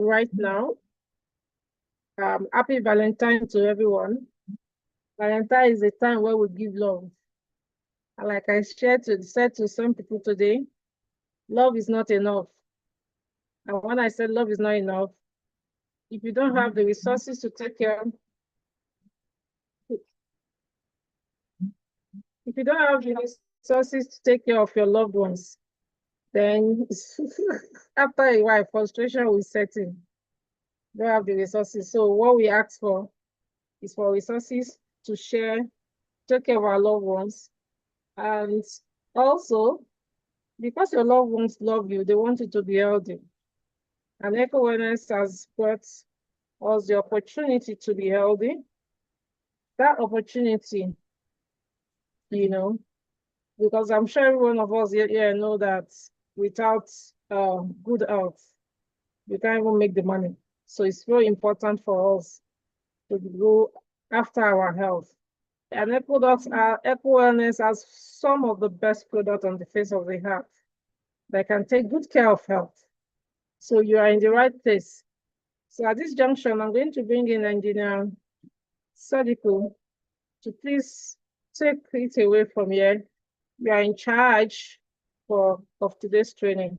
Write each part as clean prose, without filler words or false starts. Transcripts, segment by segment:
right now. Happy Valentine to everyone. Valentine is a time where we give love. And like I said to some people today, love is not enough. And when I said love is not enough, if you don't have the resources to take care, if you don't have the resources to take care of your loved ones, then after a while, frustration will set in. Don't have the resources. So what we ask for is for resources to share, take care of our loved ones, and also because your loved ones love you, they want you to be healthy. And Ecowellness has brought us the opportunity to be healthy. That opportunity, you know, because I'm sure every one of us here know that without good health, we can't even make the money. So it's very important for us to go after our health. And Ecowellness has some of the best products on the face of the earth that can take good care of health. So you are in the right place. So at this junction, I'm going to bring in Engineer Sadiku to please take it away from here. You are in charge of today's training.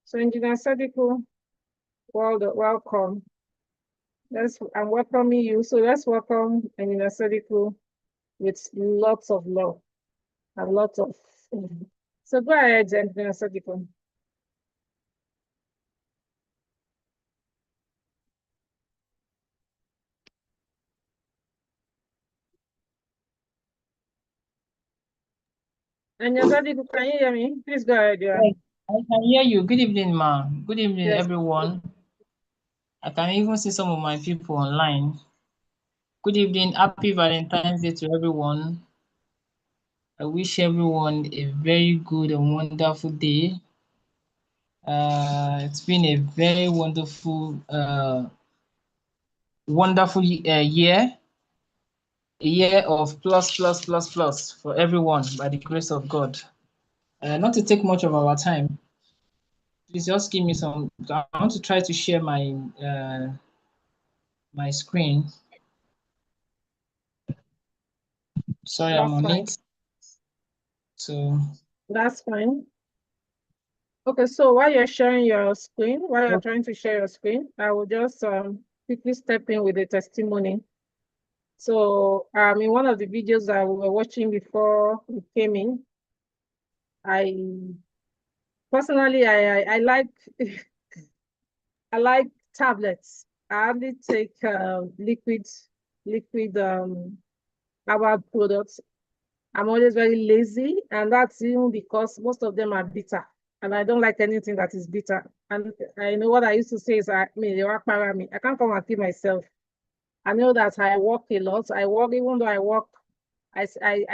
So Engineer Sadiku, welcome. I'm welcoming you. So let's welcome Engineer Sadiku with lots of love and lots of. So go ahead, Engineer Sadiku. Engineer Sadiku, can you hear me? Please go ahead. Yeah. Yes, I can hear you. Good evening, ma. Good evening, Yes. everyone. I can even see some of my people online. Good evening. Happy Valentine's Day to everyone. I wish everyone a very good and wonderful day. It's been a very wonderful, year. A year of plus for everyone by the grace of God. Not to take much of our time, please just give me some. I want to try to share my screen. Sorry, I'm on it. So That's fine. Okay, so while you're sharing your screen, while you're trying to share your screen, I will just quickly step in with a testimony. So in one of the videos that we were watching before we came in, I personally I like I like tablets. I only take liquid herbal products. I'm always very lazy, and that's even because most of them are bitter, and I don't like anything that is bitter. And I know what I used to say is, they work para me. I can't come and kill myself. I know that I work a lot. I work, even though I work, I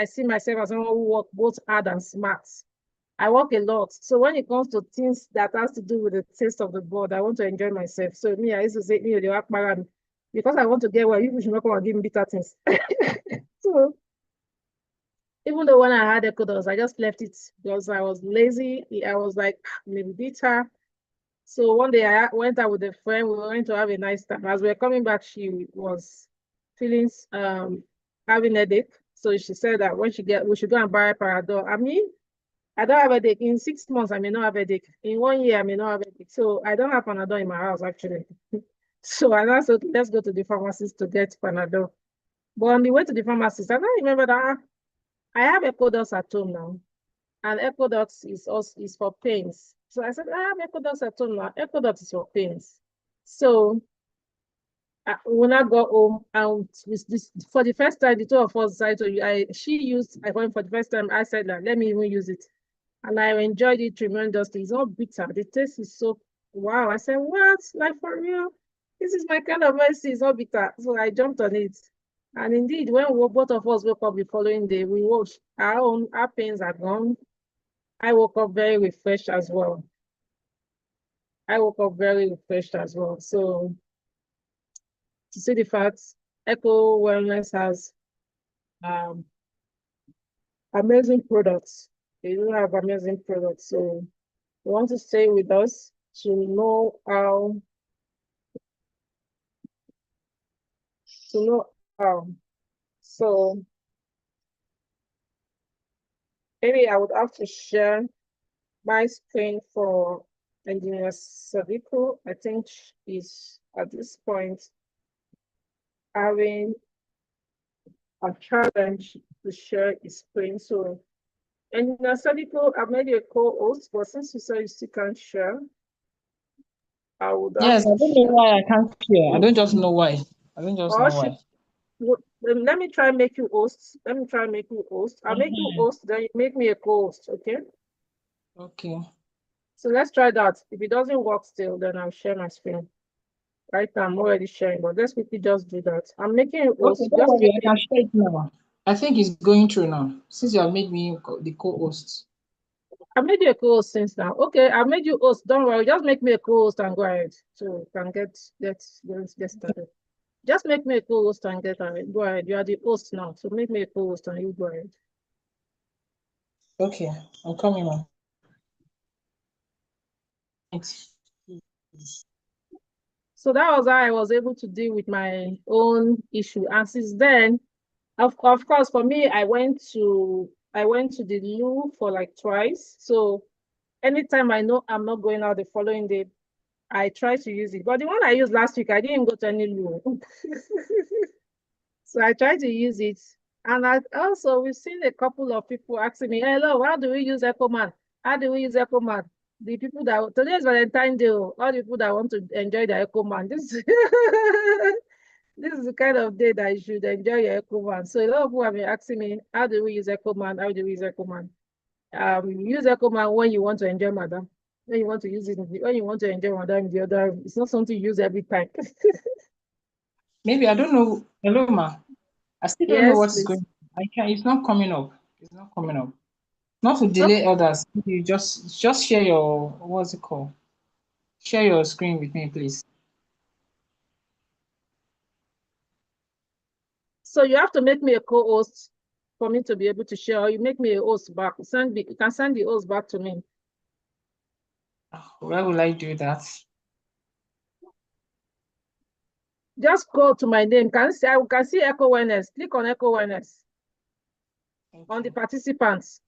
see myself as someone who work both hard and smart. I work a lot. So when it comes to things that has to do with the taste of the board, I want to enjoy myself. So me, I used to say, they work para me. Because I want to get well, you should not come and give me bitter things. So even though when I had Ecuador, I just left it because I was lazy. I was like, maybe bitter. So one day I went out with a friend. We were going to have a nice time. As we were coming back, she was feeling having a headache. So she said that when we should go and buy Paradol. I mean, I don't have a headache. In 6 months, I may not have a headache. In 1 year, I may not have a headache. So I don't have Panadol in my house actually. So I said, let's go to the pharmacist to get Panadol. But on the way to the pharmacist, I don't remember that I have Ecodox at home now, and Ecodox is for pains. So I said, I have Ecodox at home now. Ecodox is for pains. So when I got home, and with this for the first time, the two of us decided she used I went for the first time. I said that let me even use it, and I enjoyed it tremendously. It's not bitter. The taste is so wow. I said, what? Like for real? This is my kind of medicine. It's not bitter. So I jumped on it. And indeed, when both of us woke up the following day, we watched our pains are gone. I woke up very refreshed as well. I woke up very refreshed as well. So to see the facts, Ecowellness has um, amazing products. They do have amazing products. So you want to stay with us to know how to know how. So maybe I would have to share my screen for Engineer Sadiku. I think is at this point having a challenge to share his screen. So Engineer Sadiku, I've made you a co-host, but since you said you still can't share, I would have Yes, I to don't know share. why I can't share. I don't just know why. I don't just Or know should why. let me try and make you host. Let me try and make you host. I'll make you Mhm. host, then you make me a co-host, okay? Okay. So let's try that. If it doesn't work still, then I'll share my screen. Right now, I'm already sharing, but let's quickly just do that. I'm making a Okay, host. don't Just worry. make I me. can share it now. I think it's going through now. Since you have made me the co-host. I made you a co-host since now. Okay, I made you host. Don't worry. Just make me a co-host and go ahead. So we can get started. Just make me a co-host and get ahead. Go ahead. You are the host now. So make me a co-host and you go ahead. Okay, I'm coming now. So that was how I was able to deal with my own issue. And since then, of course, for me, I went to the loo for like twice. So anytime I know I'm not going out the following day, I try to use it. But the one I used last week, I didn't go to any loo. So I try to use it. And also, we've seen a couple of people asking me, hello, how do we use EcoMan? How do we use EcoMan? The people that, today is Valentine's Day, oh, all the people that want to enjoy the EcoMan. This, this is the kind of day that you should enjoy your EcoMan. So a lot of people have been asking me, how do we use EcoMan? How do we use EcoMan? Use EcoMan when you want to enjoy madam. When you want to use it, when you want to enjoy madam in the other room. It's not something you use every time. Maybe I don't know. Hello, ma. I still don't know Yes, what is please. going on. I can It's not coming up. It's not coming up. Not to Okay. delay others. You just share your what's it called? Share your screen with me, please. So you have to make me a co-host for me to be able to share, or you make me a host back. You can send the host back to me. Where will I do that? Just go to my name. I can see Ecowellness. Click on Ecowellness on the Okay. participants.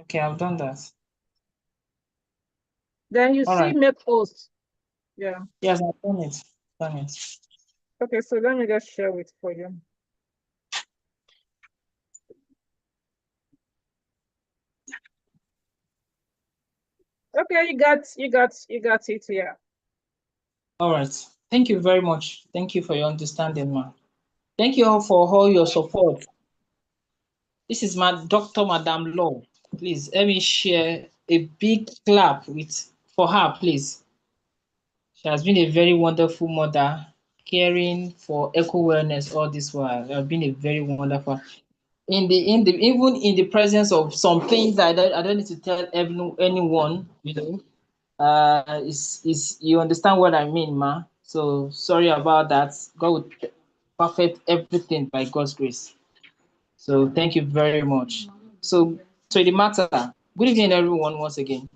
Okay, I've done that. Then you All see right. make host. Yeah. Yes, I've done it. Done it. Okay, so let me just share it for you. Okay, you got it here. All right. Thank you very much. Thank you for your understanding, ma. Thank you all for all your support. This is my Dr. Madam Law. Please let me share a big clap with for her, please. She has been a very wonderful mother, caring for eco wellness all this while. She has been a very wonderful in the even in the presence of some things that I don't need to tell anyone, is you understand what I mean, ma. So sorry about that. God will perfect everything by God's grace. So thank you very much. So to the matter, good evening everyone once again.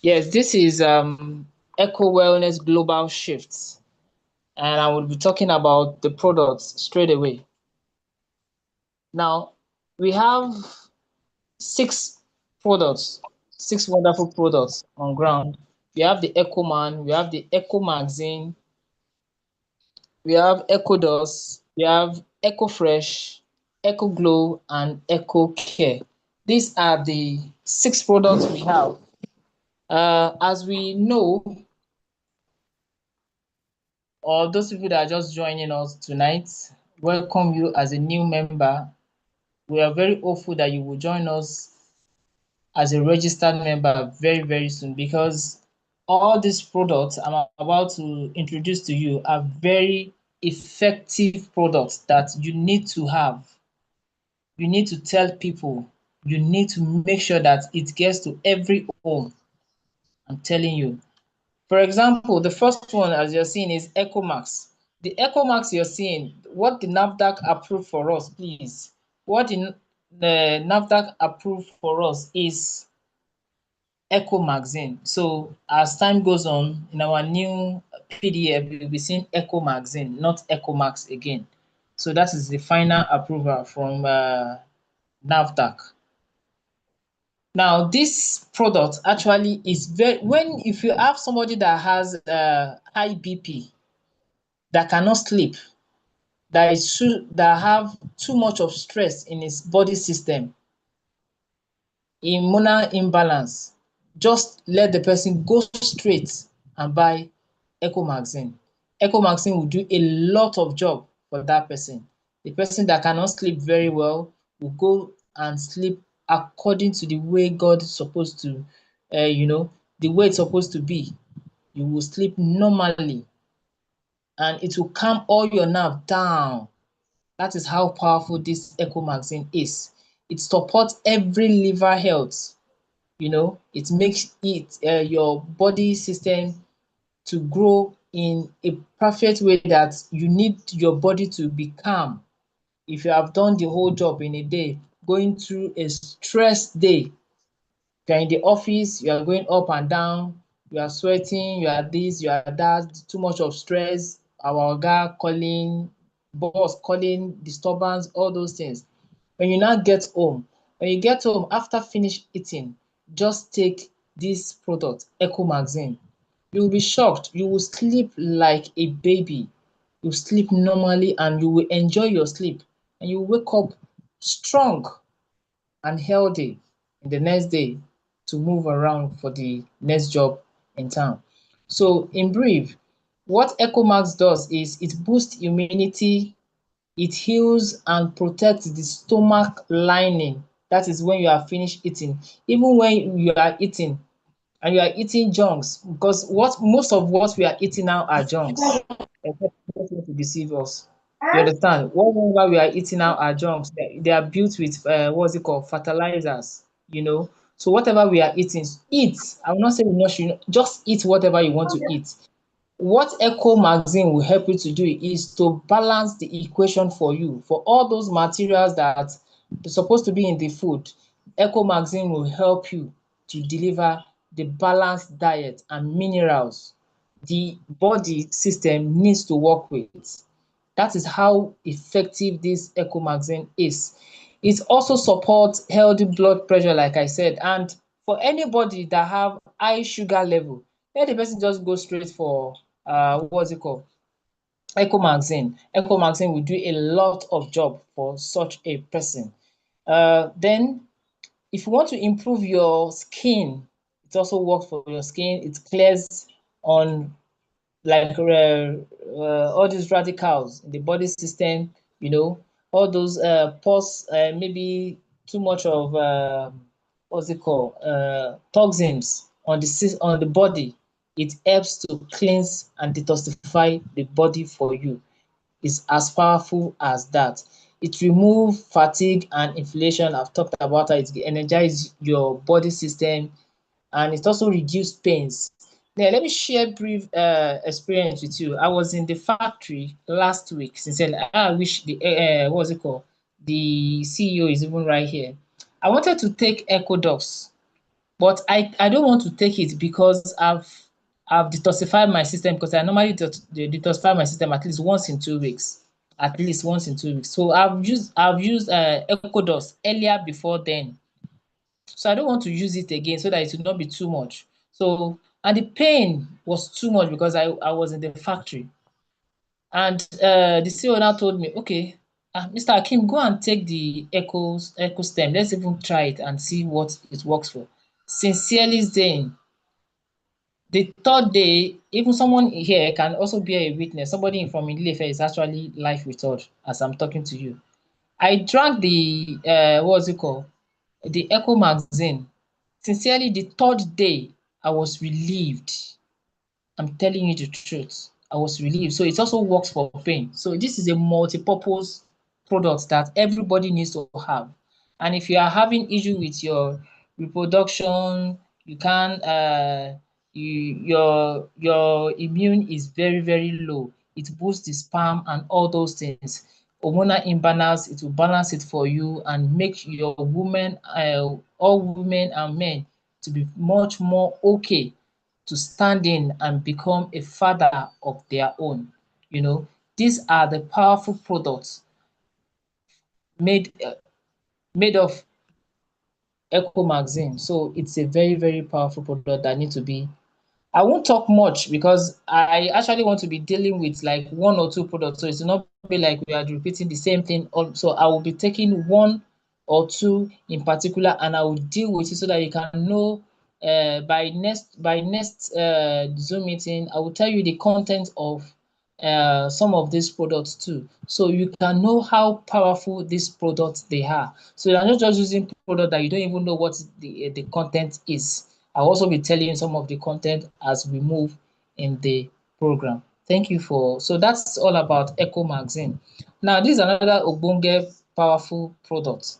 Yes, this is Eco Wellness Global Shifts, and I will be talking about the products straight away. Now, we have six products, six wonderful products on ground. We have the Eco Man, we have the Eco Magazine, we have Eco Dust, we have Eco Fresh, Eco Glow, and Eco Care. These are the six products we have. As we know, or those people that are just joining us tonight, welcome you as a new member. We are very hopeful that you will join us as a registered member very, very soon, because all these products I'm about to introduce to you are very effective products that you need to have. You need to tell people. You need to make sure that it gets to every home. I'm telling you. For example, the first one, as you're seeing, is EcoMax. The EcoMax you're seeing, what the NAFDAC approved for us, please. What the NAFDAC approved for us is Eco Magazine. So as time goes on, in our new PDF, you'll be seeing Echo Magazine, not Echo Max again. So that is the final approval from NAFDAC. Now, this product actually is very, if you have somebody that has high BP, that cannot sleep, that have too much of stress in his body system, hormonal imbalance, just let the person go straight and buy Echo Magazine. Echo Magazine will do a lot of job for that person. The person that cannot sleep very well will go and sleep according to the way God is supposed to, the way it's supposed to be. You will sleep normally and it will calm all your nerve down. That is how powerful this Echo Magazine is. It supports every liver health. It makes your body system to grow in a perfect way that you need your body to be calm. If you have done the whole job in a day, going through a stressed day, you're in the office, you are going up and down, you are sweating, you are this, you are that, too much of stress, our oga calling, boss calling, disturbance, all those things. When you now get home, after finish eating, just take this product, Echo Magazine. You will be shocked. You will sleep like a baby. You sleep normally and you will enjoy your sleep. And you wake up strong and healthy in the next day to move around for the next job in town. So in brief, what EcoMax does is it boosts immunity, it heals and protects the stomach lining. That is when you are finished eating. Even when you are eating and you are eating junks, because most of what we are eating now are junks. To deceive us. You understand? Whatever we are eating now are junks. They are built with what's it called? Fertilizers. So whatever we are eating, eat. I will not say you should just eat whatever you want to eat. What Echo Magazine will help you to do is to balance the equation for you. For all those materials that are supposed to be in the food, Echo Magazine will help you to deliver the balanced diet and minerals the body system needs to work with. That is how effective this Echo Magazine is. It also supports healthy blood pressure, like I said, and for anybody that have high sugar level, let the person just go straight for what's it called? Echo Magazine. Echo Magazine will do a lot of job for such a person. Then if you want to improve your skin, it also works for your skin. It clears on like all these radicals in the body system, all those pus, maybe too much of what's it called, toxins on the body. It helps to cleanse and detoxify the body for you. It's as powerful as that. It removes fatigue and inflammation. I've talked about how it energizes your body system and it also reduces pains. Now, let me share brief experience with you. I was in the factory last week. Sincerely, I wish the what's it called? The CEO is even right here. I wanted to take Ecodox, but I don't want to take it because I've detoxified my system because I normally detoxify my system at least once in 2 weeks. At least once in 2 weeks. So I've used Ecodox earlier before then. So I don't want to use it again so that it will not be too much. So, and the pain was too much because I was in the factory. And the CEO now told me, okay, Mr. Akim, go and take the Echo stem. Let's even try it and see what it works for. Sincerely saying, the third day, even someone here can also be a witness. Somebody from Ilefe is actually life without as I'm talking to you. I drank the what's it called? The Echo Magazine. Sincerely, the third day, I was relieved. I'm telling you the truth. I was relieved. So it also works for pain. So this is a multi-purpose product that everybody needs to have. And if you are having issue with your reproduction, you can your immune is very, very low. It boosts the sperm and all those things. Hormonal imbalance, it will balance it for you and make your women, all women and men to be much more okay to stand in and become a father of their own. You know, these are the powerful products made made of Ecomagazine. So it's a very, very powerful product that need to be. I won't talk much because I actually want to be dealing with like one or two products. So it's not be like we are repeating the same thing. So I will be taking one or two in particular and I will deal with it so that you can know by next Zoom meeting, I will tell you the content of some of these products too. So you can know how powerful these products they are. So you're not just using product that you don't even know what the content is. I'll also be telling you some of the content as we move in the program. Thank you for, so that's all about Eco Magazine. Now, this is another Ogbonge powerful product.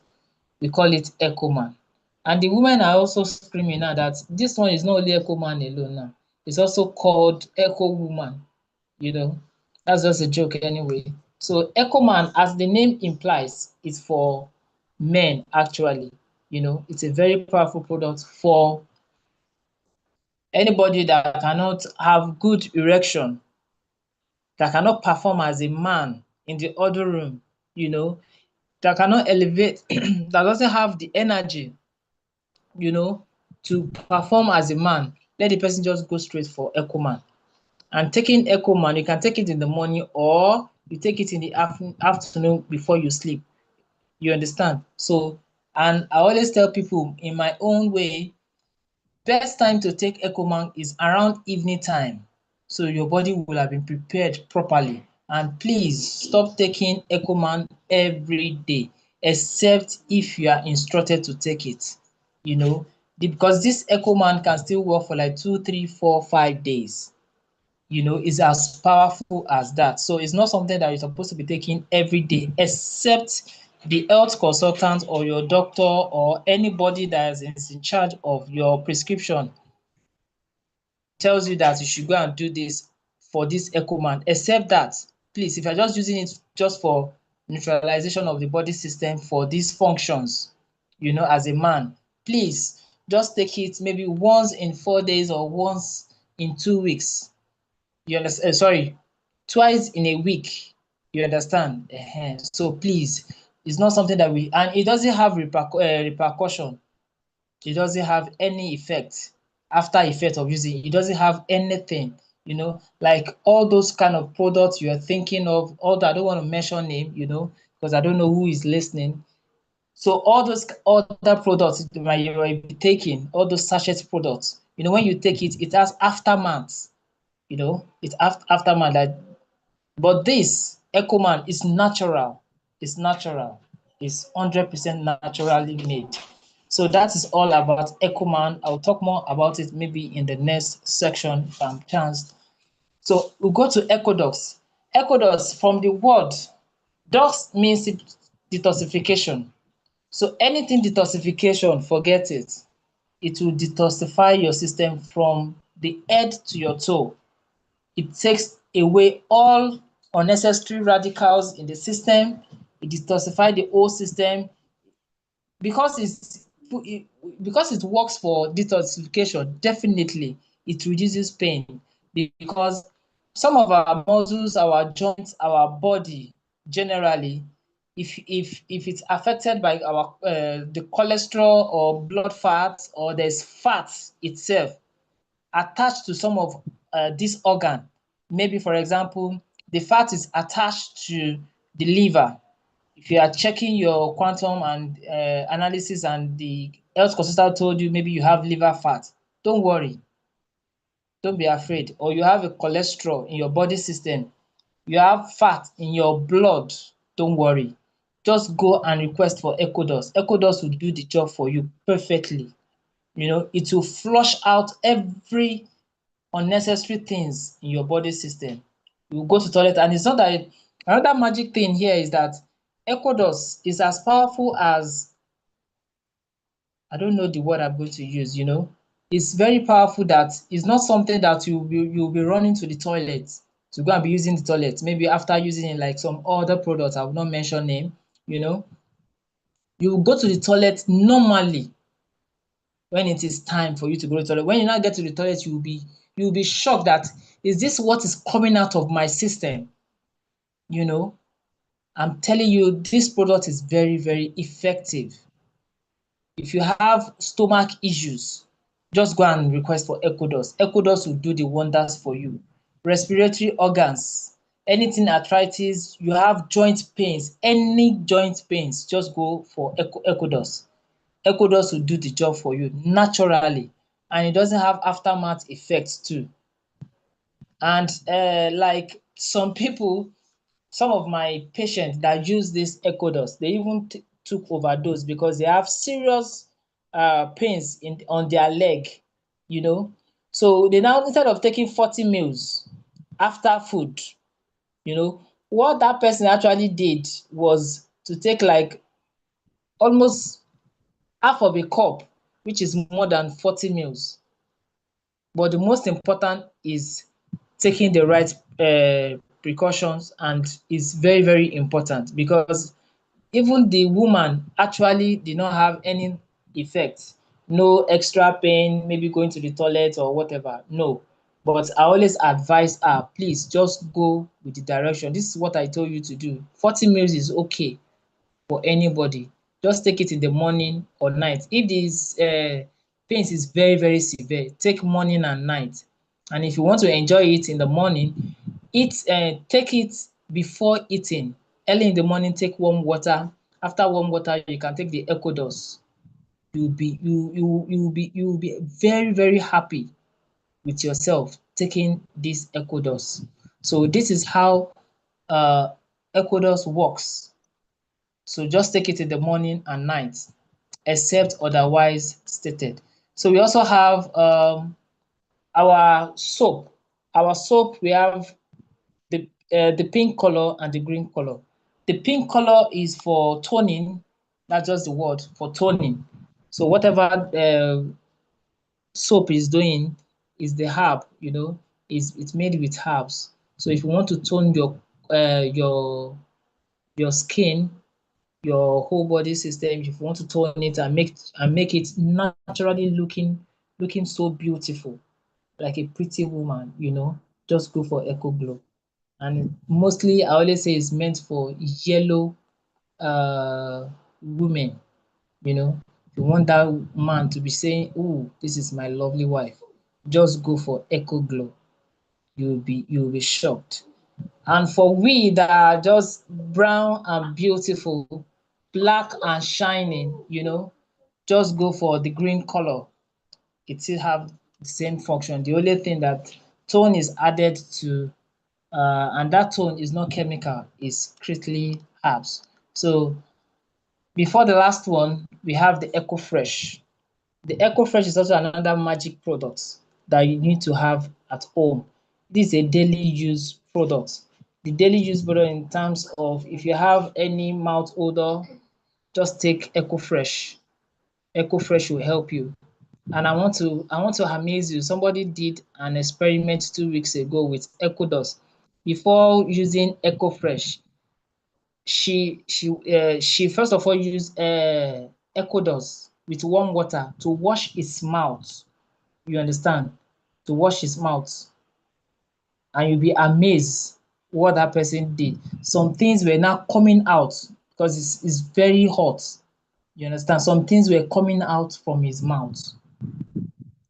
We call it Ecoman. And the women are also screaming now that this one is not only Ecoman alone now. It's also called Eco Woman. You know, that's just a joke anyway. So Ecoman, as the name implies, is for men actually. You know, it's a very powerful product for anybody that cannot have good erection, that cannot perform as a man in the other room, you know, that cannot elevate, that doesn't have the energy, you know, to perform as a man, let the person just go straight for Ecoman. And taking Ecoman, you can take it in the morning or you take it in the afternoon before you sleep. You understand? So, and I always tell people in my own way, best time to take Ecoman is around evening time. So your body will have been prepared properly. And please stop taking Ecoman every day, except if you are instructed to take it. You know, because this Ecoman can still work for like 2, 3, 4, 5 days. You know, is as powerful as that. So it's not something that you're supposed to be taking every day, except the health consultant or your doctor or anybody that is in charge of your prescription tells you that you should go and do this for this Ecoman. Except that, please, if you're just using it just for neutralization of the body system for these functions, you know, as a man, please just take it maybe once in 4 days or once in 2 weeks. You understand? Sorry, twice in a week. You understand? So please, it's not something that we, and it doesn't have repercussion. It doesn't have any effect, after effect of using it. It doesn't have anything, you know, like all those kind of products you are thinking of, although I don't want to mention name, you know, because I don't know who is listening. So all those other products that you might be taking, all those sachet products, you know, when you take it, it has aftermath, you know, it's aftermath. Like, but this Ecoman is natural. It's natural. It's 100% naturally made. So that is all about Ecoman. I'll talk more about it maybe in the next section if I'm chanced. So we'll go to Ecodox. Ecodox, from the word, dox means detoxification. So anything detoxification, forget it. It will detoxify your system from the head to your toe. It takes away all unnecessary radicals in the system. It detoxifies the whole system because because it works for detoxification. Definitely, it reduces pain because some of our muscles, our joints, our body generally, if it's affected by our the cholesterol or blood fat or there's fat itself attached to some of this organ. Maybe, for example, the fat is attached to the liver. If you are checking your quantum and analysis and the health consultant told you maybe you have liver fat, don't worry, don't be afraid. Or you have a cholesterol in your body system, you have fat in your blood, don't worry. Just go and request for Ecodos. Ecodos will do the job for you perfectly. You know, it will flush out every unnecessary things in your body system. You go to toilet and it's not that. Another magic thing here is that Ecodos is as powerful as, I don't know the word I'm going to use, you know. It's very powerful that it's not something that you'll be running to the toilet to go and be using the toilet. Maybe after using like some other products, I will not mention name, you know. You will go to the toilet normally when it is time for you to go to the toilet. When you now get to the toilet, you'll be shocked that, is this what is coming out of my system? You know, I'm telling you, this product is very, very effective. If you have stomach issues, just go and request for Ecowellness. Ecowellness will do the wonders for you. Respiratory organs, anything arthritis, you have joint pains, any joint pains, just go for Ecowellness. Ecowellness will do the job for you naturally, and it doesn't have aftermath effects too. And like some people, some of my patients that use this Ecowellness, they even took overdose because they have serious pains on their leg, you know. So they now, instead of taking 40 meals after food, you know, what that person actually did was to take like almost half of a cup, which is more than 40 meals. But the most important is taking the right precautions, and is very, very important, because even the woman actually did not have any effect, no extra pain, maybe going to the toilet or whatever, no. But I always advise her, please just go with the direction. This is what I told you to do. 40 meals is okay for anybody. Just take it in the morning or night. If this pains is very, very severe, take morning and night. And if you want to enjoy it in the morning, take it before eating. Early in the morning, take warm water. After warm water, you can take the Ecowellness. You will be very, very happy with yourself taking this Ecowellness. So this is how uh Ecowellness works. So just take it in the morning and night, except otherwise stated. So we also have our soap. Our soap, we have the pink color and the green color. The pink color is for toning. That's just the word for toning. So whatever soap is doing is the herb, you know, is it's made with herbs. So if you want to tone your skin, your whole body system, if you want to tone it and make it naturally looking so beautiful, like a pretty woman, you know, just go for Eco Glow. And mostly I always say it's meant for yellow women, you know. If you want that man to be saying, oh, this is my lovely wife, just go for Eco Glow. You'll be shocked. And for we that are just brown and beautiful, black and shining, you know, just go for the green color. It still have the same function. The only thing that tone is added to, and that tone is not chemical, is strictly herbs. So before the last one, we have the Eco Fresh. The Eco Fresh is also another magic product that you need to have at home. This is a daily use product. The daily use product, in terms of if you have any mouth odor, just take Eco Fresh. Eco Fresh will help you. And I want to amaze you. Somebody did an experiment 2 weeks ago with Ecowellness. Before using Eco Fresh, she first of all used Ecowellness with warm water to wash his mouth. You understand? To wash his mouth, and you'll be amazed what that person did. Some things were now coming out because it's very hot. You understand? Some things were coming out from his mouth.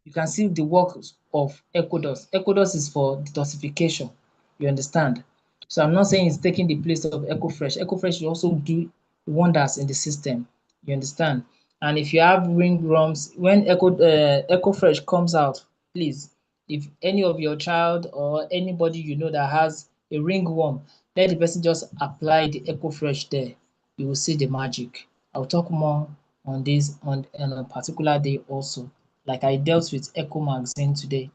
You can see the work of Ecowellness. Ecowellness is for detoxification. You understand? So I'm not saying it's taking the place of EcoFresh. EcoFresh will also do wonders in the system. You understand? And if you have ringworms, when EcoFresh comes out, please, if any of your child or anybody you know that has a ringworm, let the person just apply the EcoFresh there. You will see the magic. I'll talk more on this on a particular day also, like I dealt with Echo Magazine today.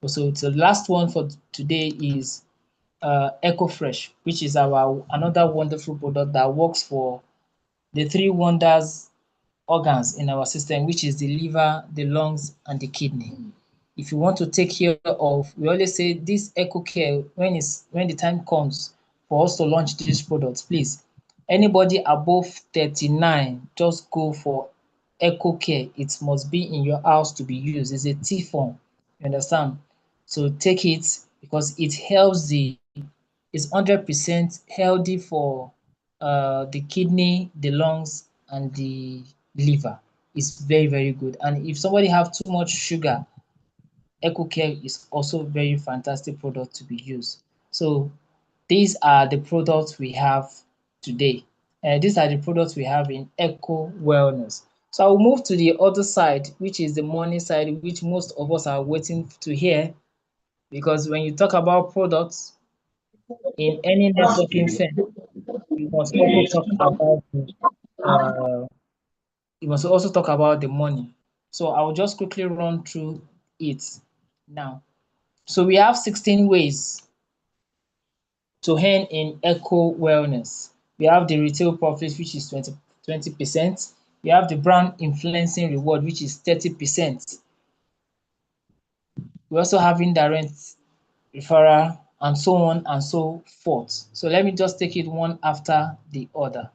So the last one for today is EcoFresh, which is our another wonderful product that works for the three wonders organs in our system, which is the liver, the lungs, and the kidney. If you want to take care of, we always say this Eco Care, when the time comes for us to launch these products, please, anybody above 39, just go for Eco Care. It must be in your house to be used. It's a tea form. You understand? So take it because it helps it's 100% healthy for the kidney, the lungs, and the liver. It's very, very good. And if somebody have too much sugar, EcoCare is also a very fantastic product to be used. So these are the products we have today. These are the products we have in Eco Wellness. So I'll move to the other side, which is the money side, which most of us are waiting to hear. Because when you talk about products in any networking firm, you must also talk about uh, you must also talk about the money. So I'll just quickly run through it now. So we have 16 ways to earn in Eco Wellness. We have the retail profit, which is 20%. We have the brand influencing reward, which is 30%. We also have indirect referral and so on and so forth. So let me just take it one after the other.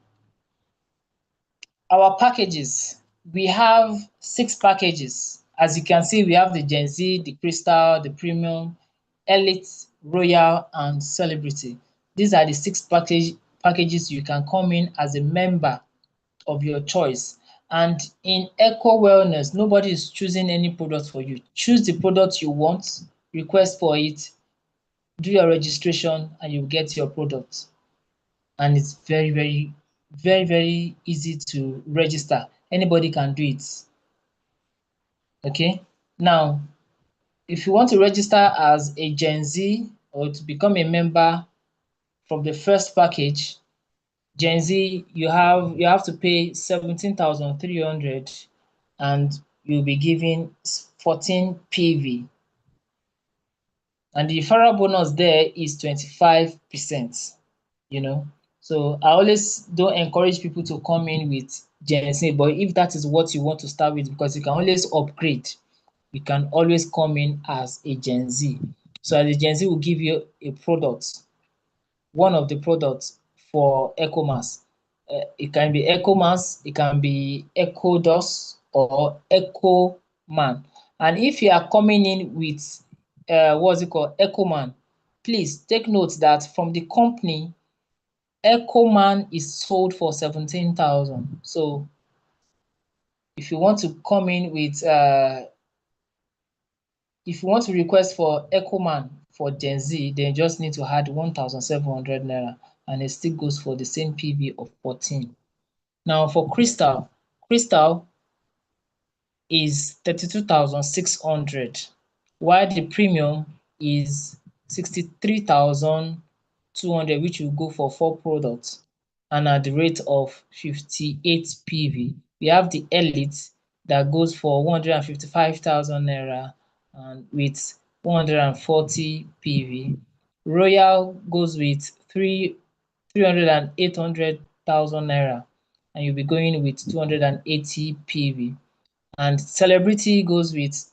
Our packages, we have 6 packages. As you can see, we have the Gen Z, the Crystal, the Premium, Elite, Royal, and Celebrity. These are the 6 packages you can come in as a member of your choice. And in Eco Wellness, nobody is choosing any product for you. Choose the product you want, request for it, do your registration, and you get your product. And it's very, very, very, very easy to register. Anybody can do it. Okay. Now, if you want to register as a Gen Z or to become a member from the first package, Gen Z, you have to pay 17,300 and you'll be given 14 PV. And the referral bonus there is 25%. You know. So I always don't encourage people to come in with Gen Z, but if that is what you want to start with, because you can always upgrade, you can always come in as a Gen Z. So as a Gen Z will give you a product, one of the products for EcoMass. It can be EcoMass, it can be EcoDos or EcoMan. And if you are coming in with what's it called, EcoMan, please take note that from the company, EcoMan is sold for 17,000. So if you want to come in with if you want to request for EcoMan for Gen Z, then you just need to add 1,700 naira and it still goes for the same PV of 14. Now for Crystal, Crystal is 32,600, while the premium is 63,200, which will go for 4 products and at the rate of 58 PV. We have the Elite that goes for 155,000 naira and with 140 PV. Royal goes with 300 and 800,000 naira and you'll be going with 280 PV. And Celebrity goes with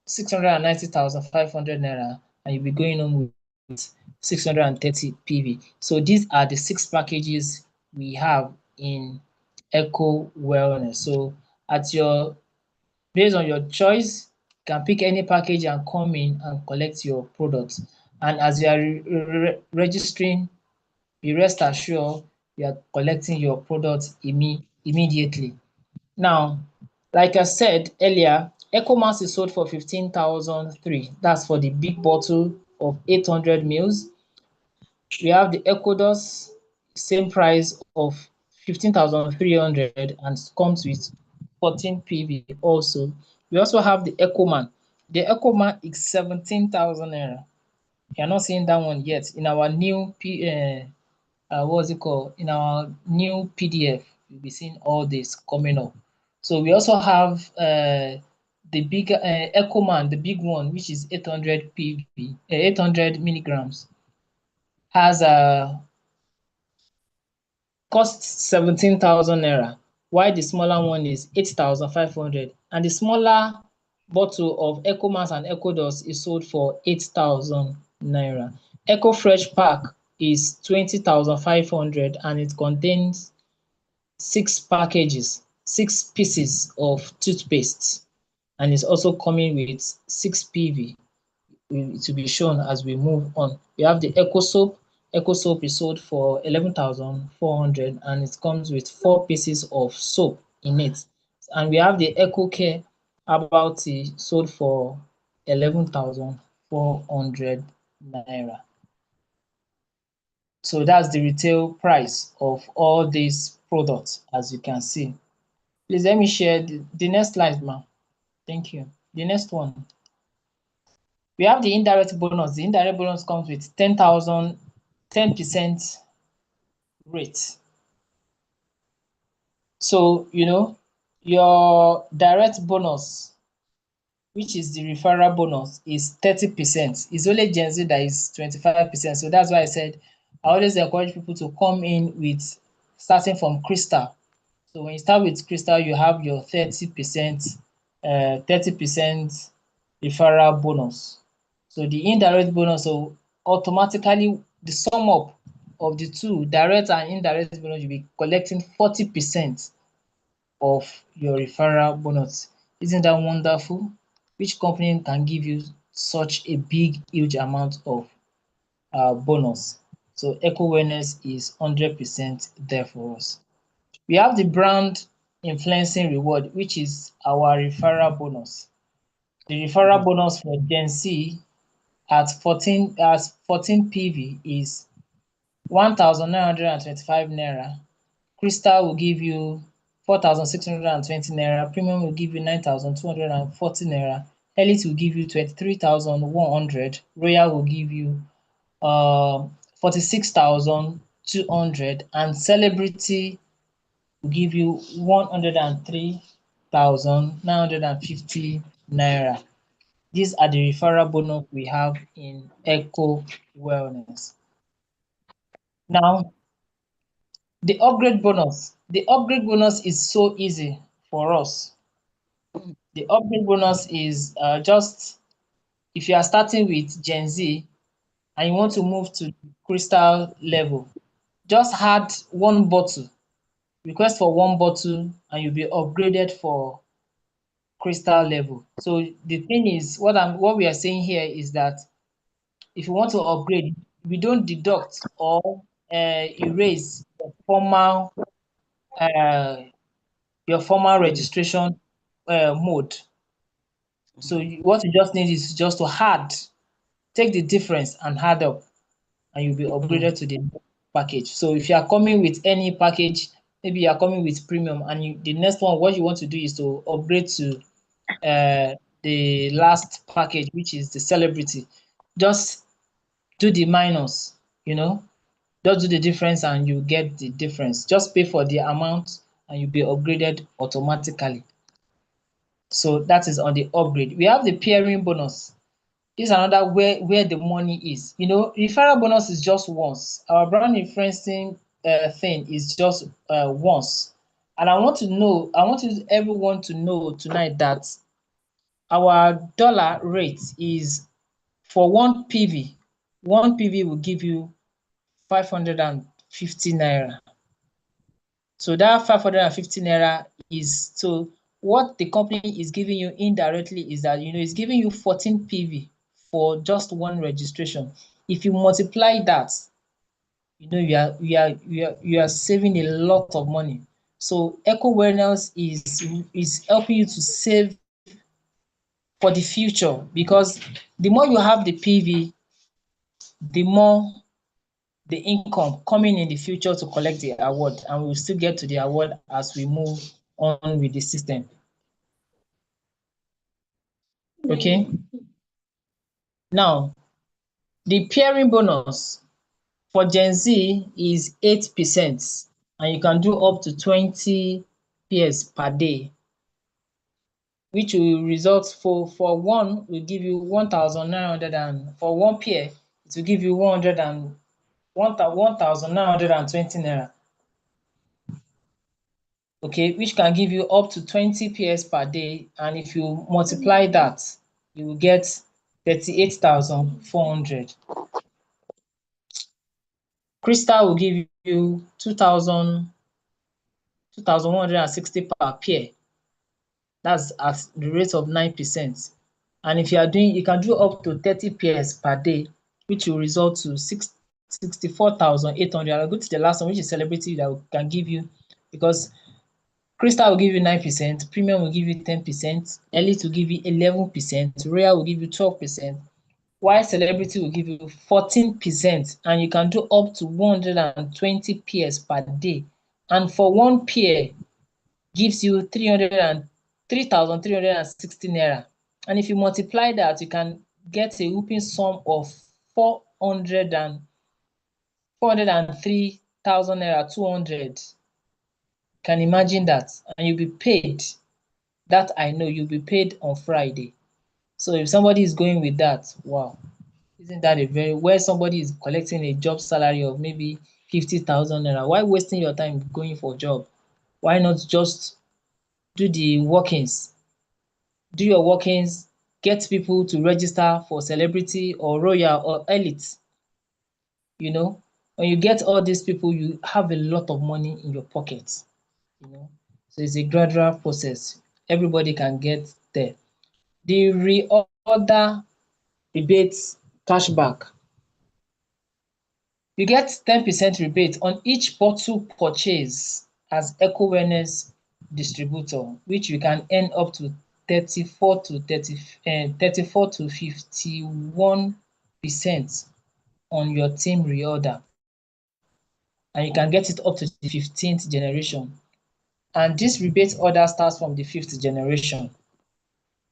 690,500 naira and you'll be going home with 630 PV. So these are the 6 packages we have in Eco Wellness. So based on your choice, you can pick any package and come in and collect your products. And as you are registering, be rest assured you are collecting your products immediately. Now, like I said earlier, EcoMass is sold for 15,003. That's for the big bottle of 800 mils. We have the EcoDos, same price of 15,300 and comes with 14 PV also. We also have the EcoMan. The EcoMan is 17,000 naira. You're not seeing that one yet. In our new what's it called? In our new PDF, you'll be seeing all this coming up. So we also have the big EcoMan, the big one, which is 800 PV, 800 milligrams, has a cost 17,000 naira, while the smaller one is 8,500, and the smaller bottle of EcoMass and EcoDos is sold for 8,000 naira. Eco Fresh pack is 20,500 and it contains 6 packages. 6 pieces of toothpaste, and it's also coming with 6 PV. To be shown as we move on. We have the Eco Soap. Eco Soap is sold for 11,400 and it comes with 4 pieces of soap in it. And we have the Eco Care Herbal Tea sold for 11,400 naira. So that's the retail price of all these products, as you can see. Please let me share the next slide, ma'am. Thank you. The next one. We have the indirect bonus. The indirect bonus comes with 10,000, 10% rate. So, your direct bonus, which is the referral bonus, is 30%. It's only Gen Z that is 25%. So that's why I said I always encourage people to come in with starting from Crystal. So when you start with Crystal, you have your 30%, 30% referral bonus. So the indirect bonus, so automatically the sum up of the two, direct and indirect bonus, you'll be collecting 40% of your referral bonus. Isn't that wonderful? Which company can give you such a big, huge amount of bonus? So Ecowellness is 100% there for us. We have the brand influencing reward, which is our referral bonus. The referral bonus for Gen Z at 14 PV is 1,925 naira. Crystal will give you 4,620 naira. Premium will give you 9,240 naira. Elite will give you 23,100. Royal will give you 46,200, and Celebrity will give you 103,950 naira. These are the referral bonus we have in Ecowellness. Now, the upgrade bonus. The upgrade bonus is so easy for us. The upgrade bonus is just if you are starting with Gen Z and you want to move to Crystal level, just add one bottle, request for one bottle, and you'll be upgraded for Crystal level. So the thing is, what we are saying here is that if you want to upgrade, we don't deduct or erase your former registration mode. So what you just need is just to add, take the difference and add up, and you'll be upgraded to the package. So if you are coming with any package, maybe you are coming with premium, and the next one, what you want to do is to upgrade to the last package, which is the Celebrity. Just do the minus, just do the difference and you get the difference. Just pay for the amount and you'll be upgraded automatically. So that is on the upgrade. We have the pairing bonus. This is another where the money is. Referral bonus is just once. Our brand influencing thing is just once. And I want everyone to know tonight that our dollar rate is for 1 PV. 1 PV will give you 550 naira. So that 550 naira is, so what the company is giving you indirectly is that, it's giving you 14 PV for just one registration. If you multiply that, you are saving a lot of money. So Ecowellness is helping you to save for the future, because the more you have the PV, the more the income coming in the future to collect the award, and we'll still get to the award as we move on with the system. Okay. Now, the pairing bonus for Gen Z is 8%, and you can do up to 20 pairs per day, which will result for one will give you 1,900, and for one pair it will give you 1,920 naira. Okay, which can give you up to 20 pairs per day, and if you multiply that, you will get 38,400. Crystal will give you 2,000 2,160 per pair. That's at the rate of 9%. And if you are doing, you can do up to 30 pairs per day, which will result to 64,800. I'll go to the last one, which is celebrity, that can give you, because Crystal will give you 9%, Premium will give you 10%, Elite will give you 11%, Royal will give you 12%, while Celebrity will give you 14%, and you can do up to 120 pairs per day. And for one pair, gives you 3,360 naira. And if you multiply that, you can get a whooping sum of 403,000 naira 200. Can imagine that, and you'll be paid. That I know, you'll be paid on Friday. So if somebody is going with that, wow, isn't that a very, where somebody is collecting a job salary of maybe 50,000 naira? Why wasting your time going for a job? Why not just do the workings? Do your workings, get people to register for Celebrity or Royal or Elite. You know, when you get all these people, you have a lot of money in your pocket. You know, so it's a gradual process. Everybody can get there. The reorder rebates cashback. You get 10% rebate on each bottle purchase as Ecowellness distributor, which you can earn up to 34 to 51% on your team reorder. And you can get it up to the 15th generation. And this rebate order starts from the 5th generation.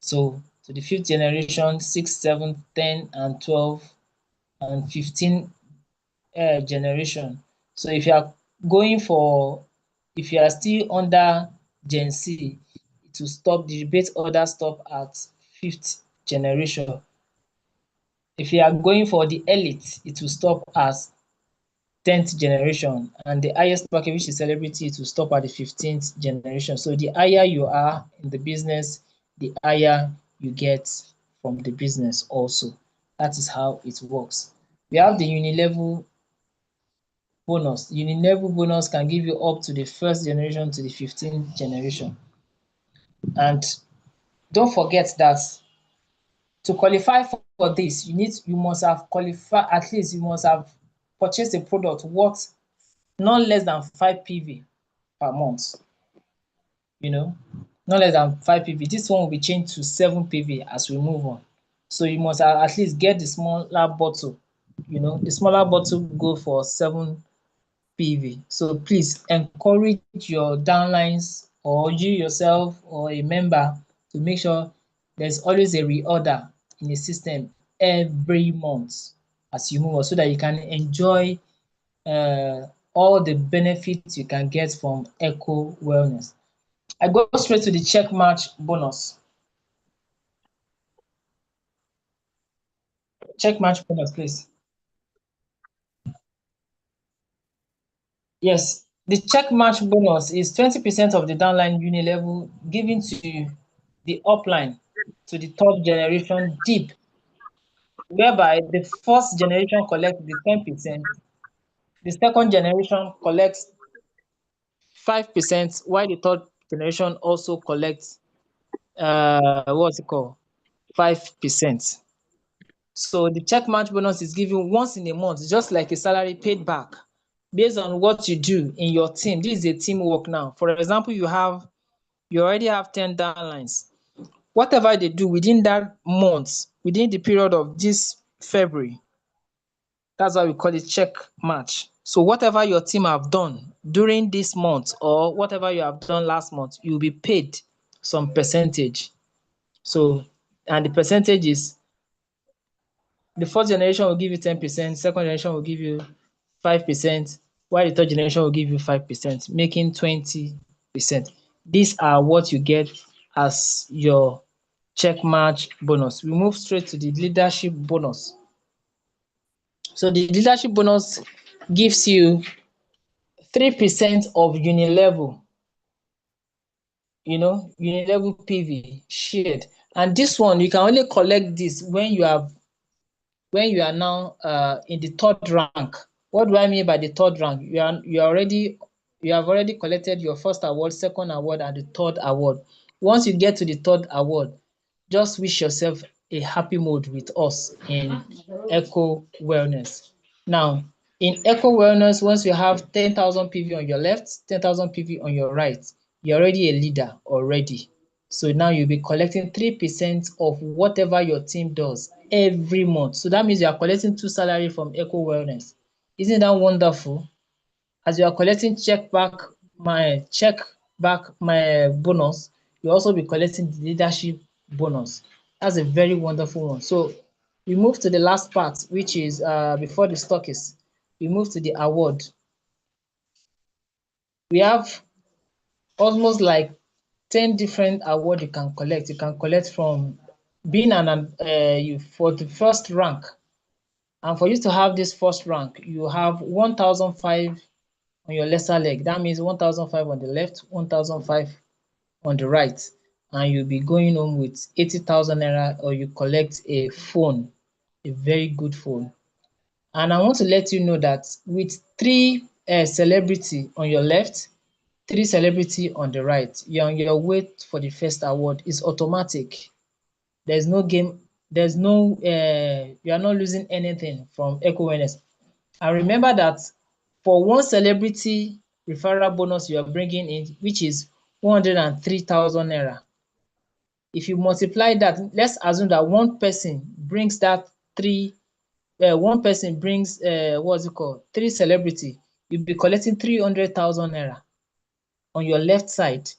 So to the 5th generation, 6, 7, 10, and 12, and 15 generation. So if you are going for, if you are still under Gen Z, it will stop, the rebate order stop at 5th generation. If you are going for the elite, it will stop as 10th generation, and the highest bracket, which is celebrity, it will stop at the 15th generation. So the higher you are in the business, the higher you get from the business also. That is how it works. We have the unilevel bonus. Unilevel bonus can give you up to the 1st generation to the 15th generation. And don't forget that to qualify for this, you must have qualified, at least you must have purchased a product worth not less than 5 PV per month. You know, not less than 5 PV. This one will be changed to 7 PV as we move on. So you must at least get the smaller bottle. You know, the smaller bottle go for 7 PV. So please encourage your downlines or you yourself or a member to make sure there's always a reorder in the system every month as you move on, so that you can enjoy all the benefits you can get from Ecowellness. I go straight to the check match bonus. Check match bonus, please. Yes, the check match bonus is 20% of the downline unilevel given to the upline, to the 3rd generation deep, whereby the 1st generation collects the 10%, the 2nd generation collects 5%, while the 3rd generation also collects what's it called? 5%. So the check match bonus is given once in a month, just like a salary paid back based on what you do in your team. This is a teamwork now. For example, you already have 10 downlines. Whatever they do within that month, within the period of this February, that's why we call it check match. So whatever your team have done during this month or whatever you have done last month, you'll be paid some percentage. So, and the percentage is, the 1st generation will give you 10%, 2nd generation will give you 5%, while the 3rd generation will give you 5%, making 20%. These are what you get as your check match bonus. We move straight to the leadership bonus. So the leadership bonus gives you 3% of unilevel, unilevel PV shared. And this one, you can only collect this when you are now in the 3rd rank. What do I mean by the 3rd rank? You are already You have already collected your first award, second award, and the third award. Once you get to the third award, just wish yourself a happy mood with us in Ecowellness. Now, in Ecowellness, once you have 10,000 PV on your left, 10,000 PV on your right, you're already a leader already. So now you'll be collecting 3% of whatever your team does every month. So that means you are collecting 2 salaries from Ecowellness. Isn't that wonderful? As you are collecting check back my bonus, you also be collecting the leadership bonus. That's a very wonderful one. So we move to the last part, which is before the stock is. We move to the award. We have almost like 10 different awards you can collect. You can collect from being you for the first rank. And for you to have this first rank, you have 1,005 on your lesser leg. That means 1,005 on the left, 1,005 on the right. And you'll be going home with 80,000 naira, or you collect a phone, a very good phone. And I want to let you know that with 3 celebrity on your left, 3 celebrity on the right, you're on your way for the first award. Is automatic. There's no game, there's no, you are not losing anything from Ecowellness. And remember that for one celebrity referral bonus you are bringing in, which is 103,000 naira, if you multiply that, let's assume that one person brings that one person brings what's it called, 3 celebrity, you'll be collecting 300,000 naira on your left side.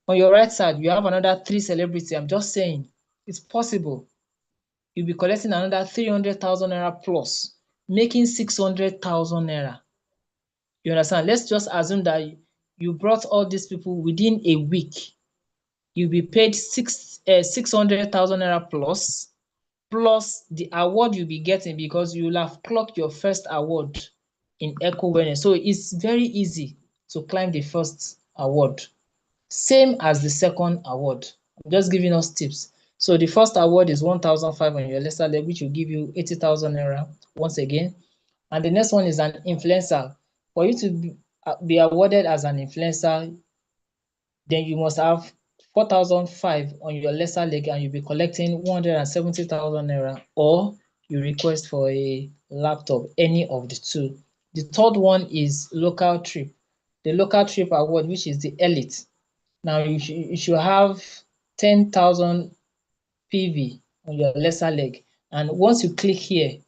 On your right side, you have another 3 celebrity. I'm just saying it's possible. You'll be collecting another 300,000 naira plus, making 600,000 naira. You understand? Let's just assume that you brought all these people within a week. You'll be paid 600,000 naira plus the award you'll be getting, because you'll have clocked your first award in Ecowellness. So it's very easy to climb the first award. Same as the second award. I'm just giving us tips. So the first award is 1,005 on your lesser leg, which will give you 80,000 naira once again. And the next one is an influencer. For you to be awarded as an influencer, then you must have 4,005 on your lesser leg, and you'll be collecting 170,000 naira, or you request for a laptop, any of the two. The third one is local trip. The local trip award, which is the elite. Now you should have 10,000 PV on your lesser leg. And once you click here,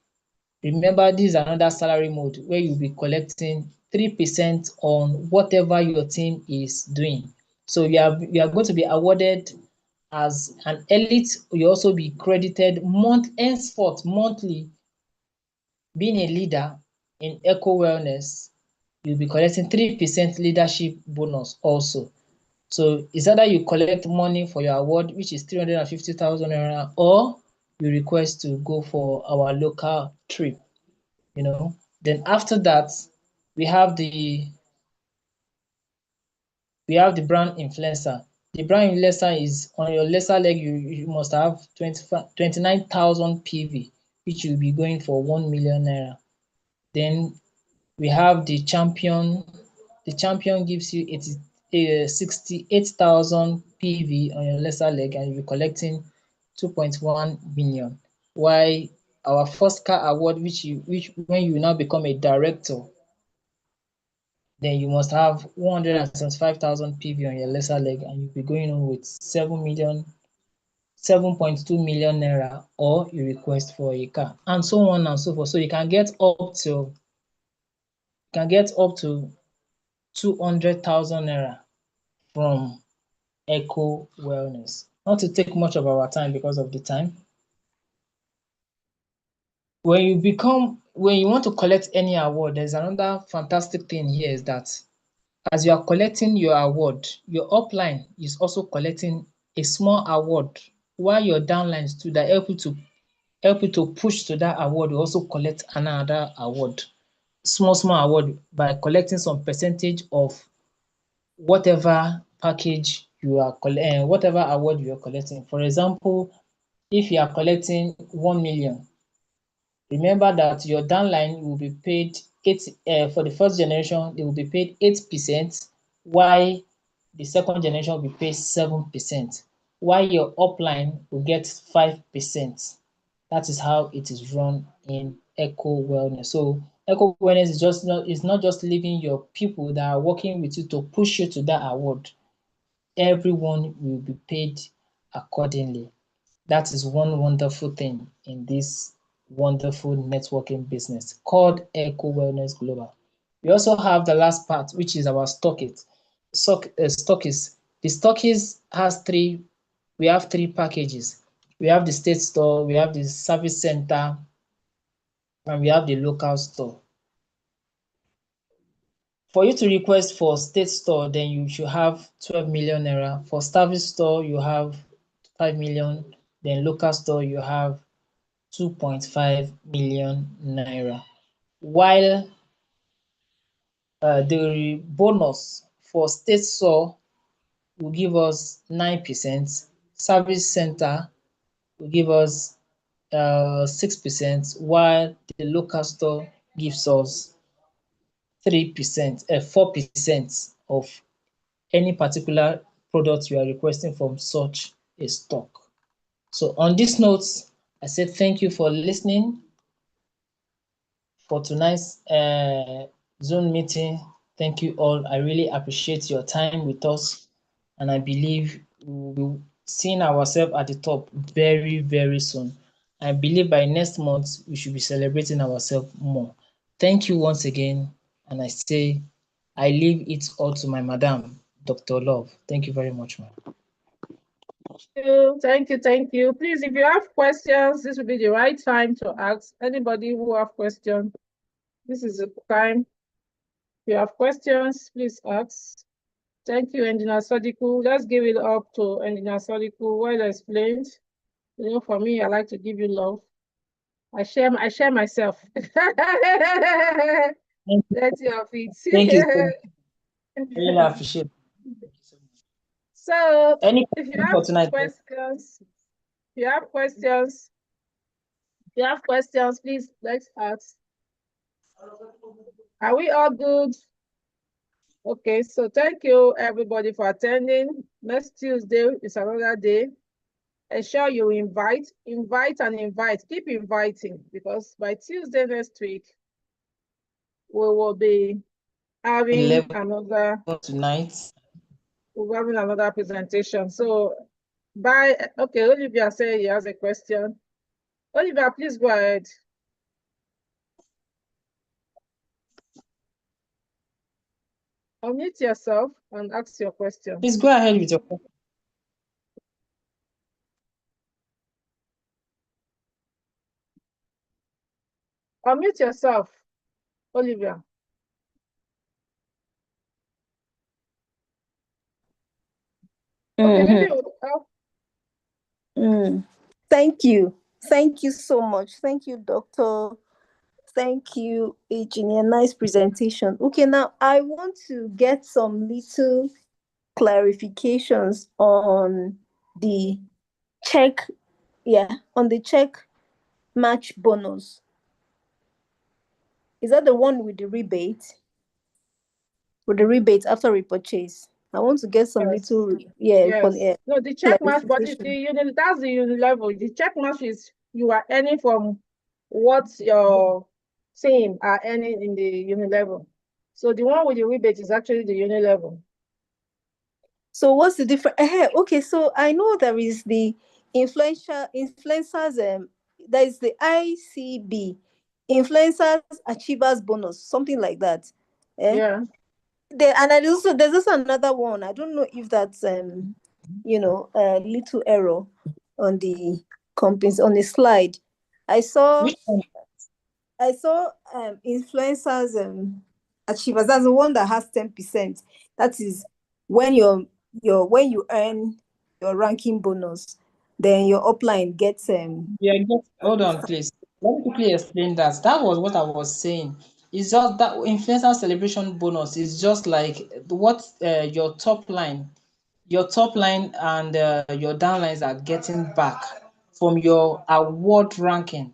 remember, this is another salary mode where you'll be collecting 3% on whatever your team is doing. So you are going to be awarded as an elite. You also be credited henceforth monthly. Being a leader in Ecowellness, you'll be collecting 3% leadership bonus also. So it's either you collect money for your award, which is 350,000 naira, or you request to go for our local trip. Then after that, we have the brand influencer. The brand influencer is on your lesser leg. You must have 29,000 PV, which will be going for 1 million naira. Then we have the champion. The champion gives you 68,000 PV on your lesser leg, and you'll be collecting 2.1 million. While our first car award, which when you now become a director, then you must have 175,000 PV on your lesser leg, and you'll be going on with 7.2 million naira, or you request for a car, and so on and so forth. So you can get up to 200,000 naira from Ecowellness. Not to take much of our time because of the time. When you want to collect any award, there's another fantastic thing here, is that as you are collecting your award, your upline is also collecting a small award, while your downlines too, that help you to push to that award, will also collect another award, small award, by collecting some percentage of whatever package you are whatever award you are collecting. For example, if you are collecting 1 million, Remember that your downline will be paid 8 for the first generation, they will be paid 8%, while the second generation will be paid 7%, while your upline will get 5%. That is how it is run in Ecowellness. So Ecowellness is not just leaving your people that are working with you to push you to that award. Everyone will be paid accordingly. That is one wonderful thing in this wonderful networking business called Ecowellness Global. We also have the last part, which is our stockist. Stockist. The stockist has three. We have three packages. We have the state store, we have the service center, and we have the local store. For you to request for state store, then you should have 12 million naira. For service store, you have 5 million. Then local store, you have 2.5 million naira. While the bonus for state store will give us 9%, service center will give us 6%, while the local store gives us 3%, 4% of any particular product you are requesting from such a stock. So on this note, I say thank you for listening for tonight's Zoom meeting. Thank you all. I really appreciate your time with us, and I believe we will be seeing ourselves at the top very, very soon. I believe by next month we should be celebrating ourselves more. Thank you once again, and I say I leave it all to my madam, Dr. Love. Thank you very much, ma'am. Thank you, thank you. Please, if you have questions, this will be the right time to ask. Anybody who have questions, this is the time. If you have questions, please ask. Thank you, Engineer Sadiku. Let's give it up to Engineer Sadiku. Well explained. You know, for me, I like to give you love. I share myself. That's your feet. Thank you so much. I really appreciate it. Thank you so much. So, Any if you questions have for tonight? questions, please let's ask. Are we all good? Okay, so thank you everybody for attending. Next Tuesday is another day. Ensure you invite. Keep inviting, because by Tuesday next week, we will be having 11 another tonight. presentation. So okay, Olivia said he has a question. Olivia, please go ahead. Unmute yourself and ask your question. Please go ahead with your question. Unmute yourself, Olivia. Okay, maybe Thank you. Thank you so much. Thank you, Doctor. Thank you, Engineer. Nice presentation. Okay, now I want to get some little clarifications on the check, on the check match bonus. Is that the one with the rebate? With the rebate after repurchase? I want to get some little, yes. No, the check match, but it's that's the uni level. The check match is you are earning from what your team are earning in the uni level. So the one with the rebate is actually the uni level. So what's the difference? Okay, so I know there is the influencers. There is the ICB, influencers achievers bonus, something like that. Yeah. And there's also another one. I don't know if that's a little error on the companies on the slide. I saw influencers achievers. That's the one that has 10%. That is when when you earn your ranking bonus, then your upline gets Hold on, please. Let me quickly explain that. That was what I was saying. It's just that influencer celebration bonus is just like what your top line and your downlines are getting back from your award ranking.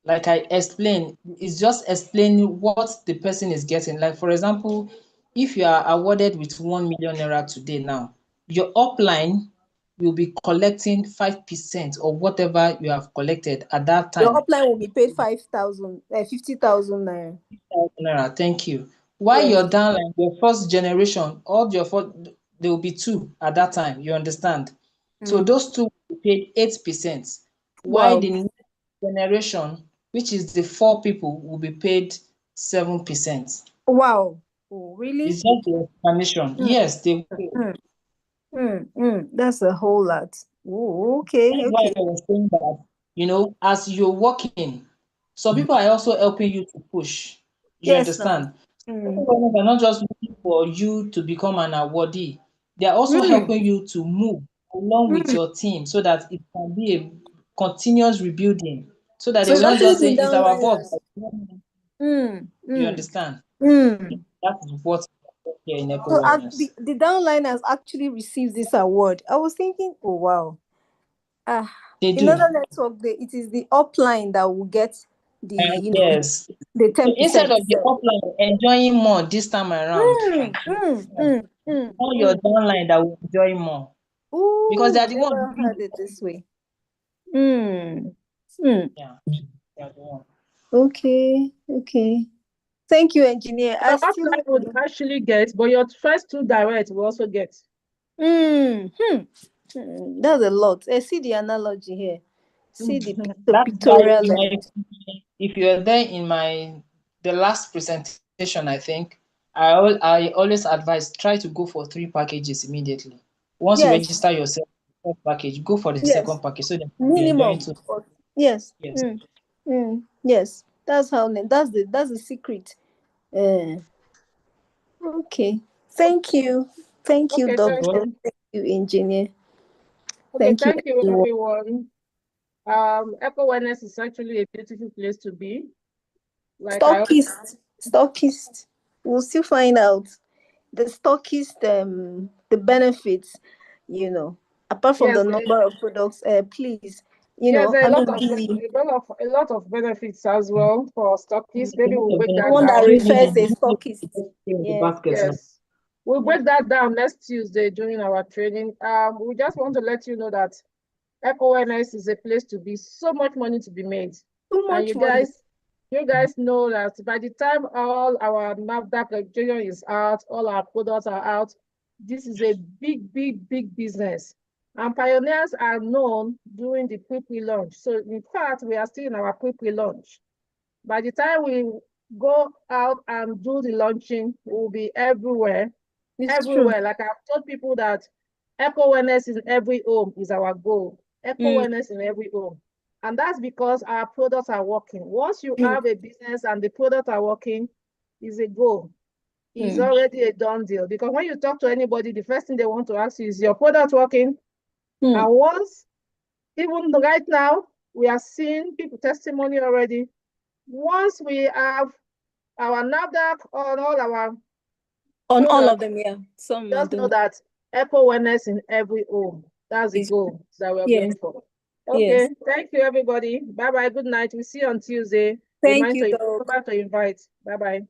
like I explained, it's just explaining what the person is getting. Like, for example, if you are awarded with 1 million naira today now, your upline will be collecting 5% of whatever you have collected at that Your time. upline will be paid 50,000 naira. Naira, thank you. While Yes. your downline, your first generation, all your first, there will be two at that time. You understand? So those two will be paid 8%. While Wow. the next generation, which is the 4 people, will be paid 7%. Wow. Oh, really? It's just the explanation. Mm, Yes, they will. mm, That's a whole lot. Oh, okay, That's why okay. I was saying that, as you're working, some people are also helping you to push. You Yes, now. understand? People are not just looking for you to become an awardee. They are also Mm, helping you to move along with mm. your team so that it can be a continuous rebuilding. So that So they will it's not actually just say, the it's our boss. downliners. Mm, You mm, understand? mm. That is what here in Eco So Wellness. the downliners actually received this award. I was thinking, oh wow. Ah, They in do. other network, it is the upline that will get the Yes. the So instead 10%. of the upline enjoying more this time around, all your downline that will enjoy more because they Ooh, are the one. never had it this way. Mm. Mm. Yeah, they are the one. Okay, okay. Thank you, engineer. I Your still offline would actually get, but your first two direct will also get. That's a lot. I see the analogy here. See the That's why pictorial. if you're there in the last presentation, I think I always advise try to go for 3 packages immediately. Once you Yes, register yourself for the first package, go for the yes. second package so that you're enjoying Minimum. too. Yes. Yes. Yes. That's the secret. Uh, okay. Thank you. Thank you, Okay, thank doctor. you. Thank you, engineer. Okay, Thank you, thank you, everyone. everyone. Ecowellness is actually a beautiful place to be. Like I Stockist. We'll still find out the stockist, the benefits, apart from yes, the number of products. Please, yes, there are I a lot mean of the a lot of benefits as well for stockists. Maybe we'll break that one that down. refers a stockist. Yeah. Basket now. Yes. We'll break that down next Tuesday during our training. We just want to let you know that Ecowellness is a place to be, so much money to be made. Too And much money. you guys know that by the time all our NAFDAC registration is out, all our products are out, this is a big, big, big business. And pioneers are known during the pre-launch. So in fact, we are still in our pre-launch. By the time we go out and do the launching, we'll be everywhere. It's true. Everywhere. Like I've told people that Ecowellness in every home is our goal. Ecowellness in every home. And that's because our products are working. Once you have a business and the products are working, is a goal. It's already a done deal. Because when you talk to anybody, the first thing they want to ask you is your product working? And once, even right now, we are seeing people testimony already. Once we have our NAFDAC on all our On all of products, them, yeah. Some I just know don't. that Ecowellness in every home. That's the It's goal that we're yes, going for. yes. Okay, thank you, everybody. Bye-bye. Good night. We see you on Tuesday. Thank Remind you, to Doc. remember to invite. Bye-bye.